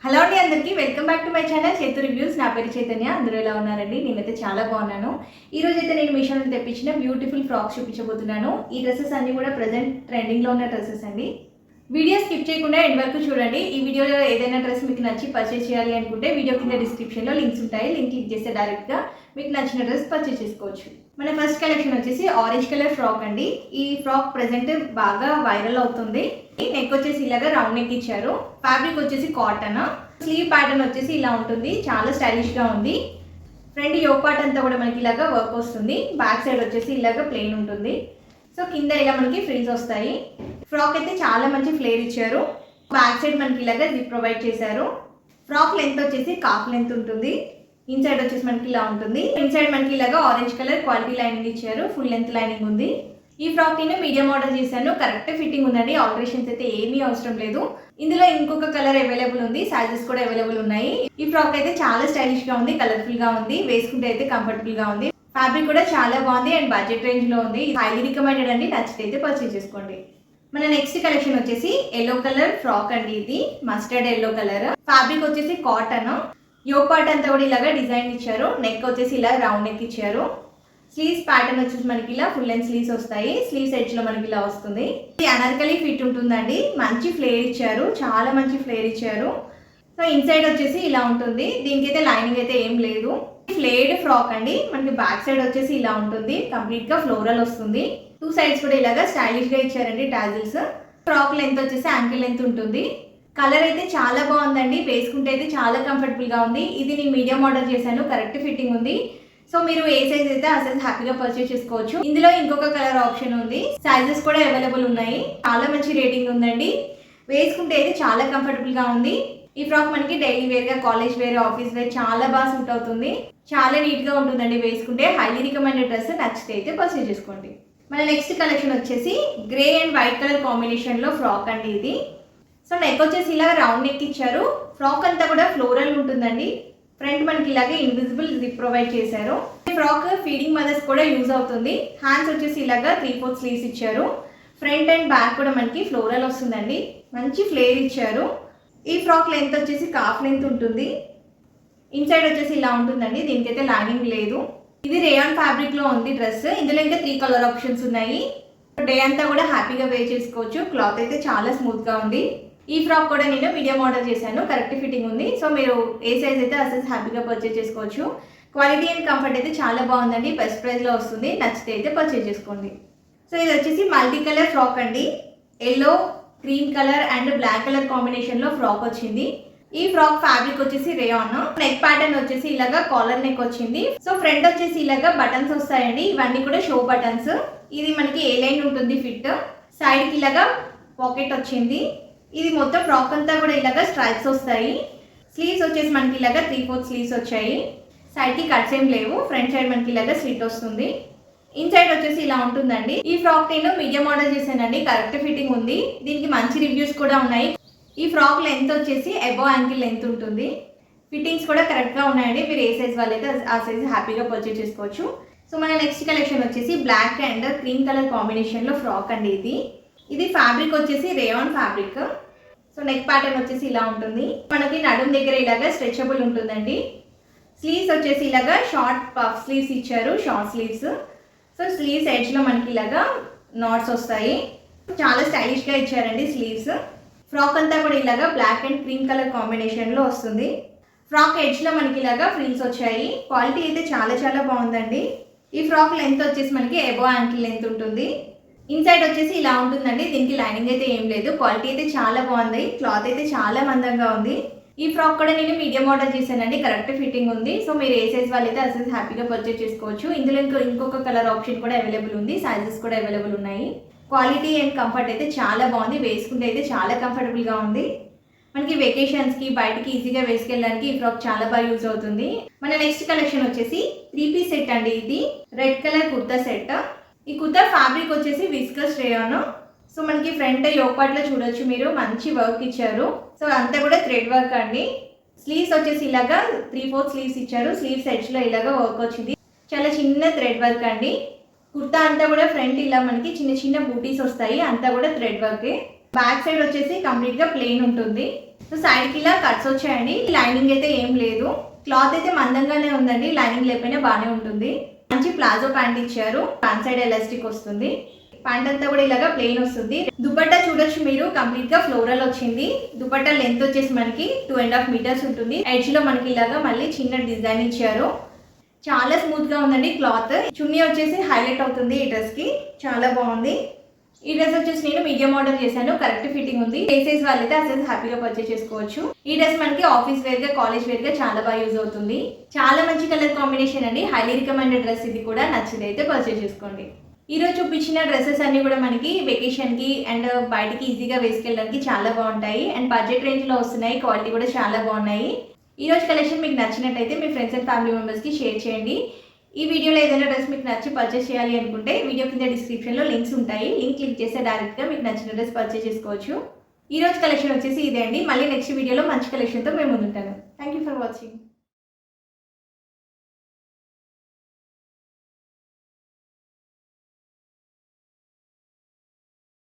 Hello అండి, అందరికీ welcome back to my channel చేతు రివ్యూస్. నా పేరు చైతన్య. అందరూ ఎలా ఉన్నారండి? నేనైతే చాలా బాగున్నాను. ఈ రోజు అయితే నేను మీషో నుండి తెప్పించిన బ్యూటిఫుల్ ఫ్రాక్స్ చూపించబోతున్నాను. ఈ డ్రెస్సెస్ అన్ని కూడా ప్రజెంట్ ట్రెండింగ్లో ఉన్న డ్రెస్సెస్ అండి. వీడియో స్కిప్ చేయకుండా ఎండ్ వరకు చూడండి. ఈ వీడియోలో ఏదైనా డ్రెస్ మీకు నచ్చి పర్చేస్ చేయాలి అనుకుంటే వీడియో కింద డిస్క్రిప్షన్లో లింక్స్ ఉంటాయి. లింక్ క్లిక్ చేస్తే డైరెక్ట్గా మీకు నచ్చిన డ్రెస్ పర్చేస్ చేసుకోవచ్చు. మన ఫస్ట్ కలెక్షన్ వచ్చేసి ఆరెంజ్ కలర్ ఫ్రాక్ అండి. ఈ ఫ్రాక్ ప్రెజెంట్ బాగా వైరల్ అవుతుంది. నెక్ వచ్చేసి ఇలాగా రౌండ్ నెక్ ఇచ్చారు. ఫ్యాబ్రిక్ వచ్చేసి కాటన్. స్లీవ్ ప్యాటర్న్ వచ్చేసి ఇలా ఉంటుంది. చాలా స్టైలిష్ గా ఉంది. ఫ్రంట్ యోక్ పార్ట్ అంతా కూడా మనకి ఇలాగా వర్క్ వస్తుంది. బ్యాక్ సైడ్ వచ్చేసి ఇలాగా ప్లెయిన్ ఉంటుంది. సో కింద ఇలా మనకి ఫ్రిల్స్ వస్తాయి. ఫ్రాక్ అయితే చాలా మంచి ఫ్లేర్ ఇచ్చారు. బ్యాక్ సైడ్ మనకి ఇలాగా జిప్ ప్రొవైడ్ చేశారు. ఫ్రాక్ లెంత్ వచ్చేసి కాఫ్ లెంత్ ఉంటుంది. ఇన్సైడ్ వచ్చేసి మనకి ఇలా ఉంటుంది. ఇన్సైడ్ మనకి ఇలాగా ఆరెంజ్ కలర్ క్వాలిటీ లైనింగ్ ఇచ్చారు. ఫుల్ లెంత్ లైనింగ్ ఉంది. ఈ ఫ్రాక్ నేను మీడియం ఆర్డర్ చేశాను. కరెక్ట్ ఫిట్టింగ్ ఉందండి. ఆల్టరేషన్స్ అయితే ఏమీ అవసరం లేదు. ఇందులో ఇంకొక కలర్ అవైలబుల్ ఉంది. సైజెస్ కూడా అవైలబుల్ ఉన్నాయి. ఈ ఫ్రాక్ అయితే చాలా స్టైలిష్ గా ఉంది. కలర్ఫుల్ గా ఉంది. వేసుకుంటే అయితే కంఫర్టబుల్ గా ఉంది. ఫ్యాబ్రిక్ కూడా చాలా బాగుంది అండ్ బడ్జెట్ రేంజ్ లో ఉంది. హైలీ రికమెండెడ్ అండి. నచ్చితే అయితే పర్చేస్ చేసుకోండి. మన నెక్స్ట్ కలెక్షన్ వచ్చేసి ఎల్లో కలర్ ఫ్రాక్ అండి. ఇది మస్టర్డ్ ఎల్లో కలర్. ఫ్యాబ్రిక్ వచ్చేసి కాటన్. యోక్ పార్ట్ అంతా కూడా ఇలాగా డిజైన్ ఇచ్చారు. నెక్ వచ్చేసి ఇలా రౌండ్ నెక్ ఇచ్చారు. స్లీవ్స్ ప్యాటర్న్ వచ్చేసి మనకి ఇలా ఫుల్ లెంత్ స్లీవ్స్ వస్తాయి. స్లీవ్స్ ఎడ్జ్ లో మనకి ఇలా వస్తుంది. ఇది అనార్కలి ఫిట్ ఉంటుందండి. మంచి ఫ్లేర్ ఇచ్చారు. చాలా మంచి ఫ్లేర్ ఇచ్చారు. సో ఇన్సైడ్ వచ్చేసి ఇలా ఉంటుంది. దీనికైతే లైనింగ్ అయితే ఏం లేదు. ఫ్లేడ్ ఫ్రాక్ అండి. మనకి బ్యాక్ సైడ్ వచ్చేసి ఇలా ఉంటుంది. కంప్లీట్ గా ఫ్లోరల్ వస్తుంది. టూ సైడ్స్ కూడా ఇలాగా స్టైలిష్ గా ఇచ్చారండి టాజిల్స్. ఫ్రాక్ లెంత్ వచ్చేసి యాంకిల్ లెంత్ ఉంటుంది. కలర్ అయితే చాలా బాగుందండి. వేసుకుంటే అయితే చాలా కంఫర్టబుల్ గా ఉంది. ఇది నేను మీడియం ఆర్డర్ చేశాను. కరెక్ట్ ఫిట్టింగ్ ఉంది. సో మీరు ఏ సైజ్ అయితే ఆ సైజ్ హ్యాపీగా పర్చేస్ చేసుకోవచ్చు. ఇందులో ఇంకొక కలర్ ఆప్షన్ ఉంది. సైజెస్ కూడా అవైలబుల్ ఉన్నాయి. చాలా మంచి రేటింగ్ ఉందండి. వేసుకుంటే అయితే చాలా కంఫర్టబుల్ గా ఉంది. ఈ ఫ్రాక్ మనకి డైలీ వేర్ గా, కాలేజ్ వేర్, ఆఫీస్ వేర్ చాలా బాగా సూట్ అవుతుంది. చాలా నీట్ గా ఉంటుందండి వేసుకుంటే. Highly recommended dress. నచ్చితే అయితే పర్చేస్ చేసుకోండి. మన నెక్స్ట్ కలెక్షన్ వచ్చేసి grey and white colour combination లో ఫ్రాక్ అండి ఇది. సో నెక్ వచ్చేసి ఇలా రౌండ్ నెక్ ఇచ్చారు. ఫ్రాక్ అంతా కూడా ఫ్లోరల్ ఉంటుందండి. ఫ్రంట్ మనకి ఇలాగే ఇన్విజిబుల్ జిప్ ప్రొవైడ్ చేశారు. ఈ ఫ్రాక్ ఫీడింగ్ మదర్స్ కూడా యూజ్ అవుతుంది. హ్యాండ్స్ వచ్చేసి ఇలాగా 3/4 స్లీవ్స్ ఇచ్చారు. ఫ్రంట్ అండ్ బ్యాక్ కూడా మనకి ఫ్లోరల్ వస్తుందండి. మంచి ఫ్లేర్ ఇచ్చారు. ఈ ఫ్రాక్ లెంత్ వచ్చేసి కాఫ్ లెంత్ ఉంటుంది. ఇన్సైడ్ వచ్చేసి ఇలా ఉంటుందండి. దీనికైతే లైనింగ్ లేదు. ఇది రేయాన్ ఫ్యాబ్రిక్ లో ఉంది డ్రెస్. ఇందులో ఇంకా 3 కలర్ ఆప్షన్స్ ఉన్నాయి. డే అంతా కూడా హ్యాపీగా వేర్ చేసుకోవచ్చు. క్లాత్ అయితే చాలా స్మూత్ గా ఉంది. ఈ ఫ్రాక్ కూడా నేను మీడియం ఆర్డర్ చేశాను. కరెక్ట్ ఫిట్టింగ్ ఉంది. సో మీరు ఏ సైజ్ అయితే ఆ సైజ్ హ్యాపీగా పర్చేస్ చేసుకోవచ్చు. క్వాలిటీ అండ్ కంఫర్ట్ అయితే చాలా బాగుందండి. బెస్ట్ ప్రైస్లో వస్తుంది. నచ్చితే అయితే పర్చేస్ చేసుకోండి. సో ఇది వచ్చేసి మల్టీ కలర్ ఫ్రాక్ అండి. Yellow, cream colour and black colour కాంబినేషన్లో ఫ్రాక్ వచ్చింది. ఈ ఫ్రాక్ ఫ్యాబ్రిక్ వచ్చేసి రేయాన్. నెక్ ప్యాటర్న్ వచ్చేసి ఇలాగా కాలర్ నెక్ వచ్చింది. సో ఫ్రంట్ వచ్చేసి ఇలాగా బటన్స్ వస్తాయండి. ఇవన్నీ కూడా షో బటన్స్. ఇది మనకి ఏ లైన్ ఉంటుంది ఫిట్. సైడ్కి ఇలాగా పాకెట్ వచ్చింది. ఇది మొత్తం ఫ్రాక్ అంతా కూడా ఇలాగా స్ట్రైప్స్ వస్తాయి. స్లీవ్స్ వచ్చేసి మనకి ఇలాగా 3/4 స్లీవ్స్ వచ్చాయి. సైడ్కి కట్స్ ఏం లేవు. ఫ్రంట్ సైడ్ మనకి ఇలాగా స్లిట్ వస్తుంది. ఇన్సైడ్ వచ్చేసి ఇలా ఉంటుందండి. ఈ ఫ్రాక్ నేను మీడియం ఆర్డర్ చేశానండి. కరెక్ట్ ఫిట్టింగ్ ఉంది. దీనికి మంచి రివ్యూస్ కూడా ఉన్నాయి. ఈ ఫ్రాక్ లెంత్ వచ్చేసి అబోవ్ యాంకిల్ లెంత్ ఉంటుంది. ఫిట్టింగ్స్ కూడా కరెక్ట్గా ఉన్నాయండి. మీరు ఏ సైజ్ వాళ్ళైతే ఆ సైజ్ హ్యాపీగా పర్చేస్ చేసుకోవచ్చు. సో మన నెక్స్ట్ కలెక్షన్ వచ్చేసి బ్లాక్ అండ్ క్రీమ్ కలర్ కాంబినేషన్లో ఫ్రాక్ అండి. ఇది ఫ్యాబ్రిక్ వచ్చేసి rayon fabric. So neck pattern వచ్చేసి ఇలా ఉంటుంది. మనకి నడుం దగ్గర ఇలాగా స్ట్రెచబుల్ ఉంటుందండి. స్లీవ్స్ వచ్చేసి ఇలాగా షార్ట్ పఫ్ స్లీవ్స్ ఇచ్చారు. Short sleeves. సో స్లీవ్స్ ఎడ్జ్లో మనకి ఇలాగా నాట్స్ వస్తాయి. చాలా స్టైలిష్గా ఇచ్చారండి స్లీవ్స్. ఫ్రాక్ అంతా కూడా ఇలాగా బ్లాక్ అండ్ క్రీమ్ కలర్ కాంబినేషన్లో వస్తుంది. ఫ్రాక్ ఎడ్జ్లో మనకి ఇలాగా ఫ్రిల్స్ వచ్చాయి. క్వాలిటీ అయితే చాలా చాలా బాగుందండి. ఈ ఫ్రాక్ లెంత్ వచ్చేసి మనకి అబోవ్ యాంకిల్ లెంత్ ఉంటుంది. ఇన్సైడ్ వచ్చేసి ఇలా ఉంటుందండి. దీనికి లైనింగ్ అయితే ఏం లేదు. క్వాలిటీ అయితే చాలా బాగుంది. క్లాత్ అయితే చాలా మందంగా ఉంది. ఈ ఫ్రాక్ కూడా నేను మీడియం ఆర్డర్ చేశానండి. కరెక్ట్ ఫిట్టింగ్ ఉంది. సో మీరు ఏ సైజ్ వాళ్ళైతే ఆ సైజ్ హ్యాపీగా పర్చేస్ చేసుకోవచ్చు. ఇందులో ఇంకొక కలర్ ఆప్షన్ కూడా అవైలబుల్ ఉంది. సైజెస్ కూడా అవైలబుల్ ఉన్నాయి. క్వాలిటీ అండ్ కంఫర్ట్ అయితే చాలా బాగుంది. వేసుకుంటే అయితే చాలా కంఫర్టబుల్గా ఉంది. మనకి వెకేషన్స్కి బయటకి ఈజీగా వేసుకెళ్ళడానికి ఈ ఫ్రాక్ చాలా బాగా యూజ్ అవుతుంది. మన నెక్స్ట్ కలెక్షన్ వచ్చేసి 3 పీస్ సెట్ అండి. ఇది రెడ్ కలర్ కుర్తా సెట్. ఈ కుర్తా ఫ్యాబ్రిక్ వచ్చేసి విస్కస్ రేయాన్. సో మనకి ఫ్రంట్ యోక్ పార్ట్ లో చూడొచ్చు మీరు. మంచి వర్క్ ఇచ్చారు. సో అంతా కూడా థ్రెడ్ వర్క్ అండి. స్లీవ్స్ వచ్చేసి ఇలాగా 3/4 స్లీవ్స్ ఇచ్చారు. స్లీవ్స్ ఎడ్జ్ లో ఇలాగా వర్క్ వచ్చింది. చాలా చిన్న థ్రెడ్ వర్క్ అండి. కుర్తా అంతా కూడా ఫ్రంట్ ఇలా మనకి చిన్న చిన్న బూటీస్ వస్తాయి. అంతా కూడా థ్రెడ్ వర్కే. బ్యాక్ సైడ్ వచ్చేసి కంప్లీట్ గా ప్లెయిన్ ఉంటుంది. సో సైడ్కి ఇలా కట్స్ వచ్చాయండి. లైనింగ్ అయితే ఏం లేదు. క్లాత్ అయితే మందంగానే ఉందండి, లైనింగ్ లేకపోయినా బాగానే ఉంటుంది. మంచి ప్లాజో ప్యాంట్ ఇచ్చారు, ప్యాంట్ సైడ్ ఎలాస్టిక్ వస్తుంది. ప్యాంట్ అంతా కూడా ఇలాగా ప్లెయిన్ వస్తుంది. దుపట్టా చూడొచ్చు మీరు, కంప్లీట్ గా ఫ్లోరల్ వచ్చింది. దుపట్టా లెంత్ వచ్చేసి మనకి 2.5 మీటర్స్ ఉంటుంది. ఎడ్జ్ లో మనకి ఇలాగా మళ్ళీ చిన్న డిజైన్ ఇచ్చారు. చాలా స్మూత్ గా ఉందండి క్లాత్. చున్నీ వచ్చేసి హైలైట్ అవుతుంది ఈ డ్రెస్ కి, చాలా బాగుంది. ఈ డ్రెస్ వచ్చేసి నేను మీడియం ఆర్డర్ చేశాను, కరెక్ట్ ఫిట్టింగ్ ఉంది. ఏ సైజ్ వాళ్ళైతే ఆ సైజ్ హ్యాపీగా పర్చేస్ చేసుకోవచ్చు. ఈ డ్రెస్ మనకి ఆఫీస్ వేర్ గా, కాలేజ్ వేర్ గా చాలా బాగా యూజ్ అవుతుంది. చాలా మంచి కలర్ కాంబినేషన్ అండి, హైలీ రికమెండెడ్ డ్రెస్ ఇది కూడా. నచ్చితే అయితే పర్చేస్ చేసుకోండి. ఈ రోజు చూపించిన డ్రెస్సెస్ అన్ని కూడా మనకి వెకేషన్ కి అండ్ బయటికి ఈజీగా వేసుకెళ్ళడానికి చాలా బాగుంటాయి అండ్ బడ్జెట్ రేంజ్ లో వస్తున్నాయి. క్వాలిటీ కూడా చాలా బాగున్నాయి. ఈ రోజు కలెక్షన్ మీకు నచ్చినట్టయితే మీ ఫ్రెండ్స్ అండ్ ఫ్యామిలీ మెంబర్స్ కి షేర్ చేయండి. ఈ వీడియోలో ఏదైనా డ్రెస్ మీకు నచ్చి పర్చేస్ చేయాలి అనుకుంటే వీడియో కింద డిస్క్రిప్షన్లో లింక్స్ ఉంటాయి. లింక్ క్లిక్ చేస్తే డైరెక్ట్గా మీకు నచ్చిన డ్రెస్ పర్చేస్ చేసుకోవచ్చు. ఈ రోజు కలెక్షన్ వచ్చేసి ఇదే అండి. మళ్ళీ నెక్స్ట్ వీడియోలో మంచి కలెక్షన్తో మేము ముందుంటాను. Thank you for watching.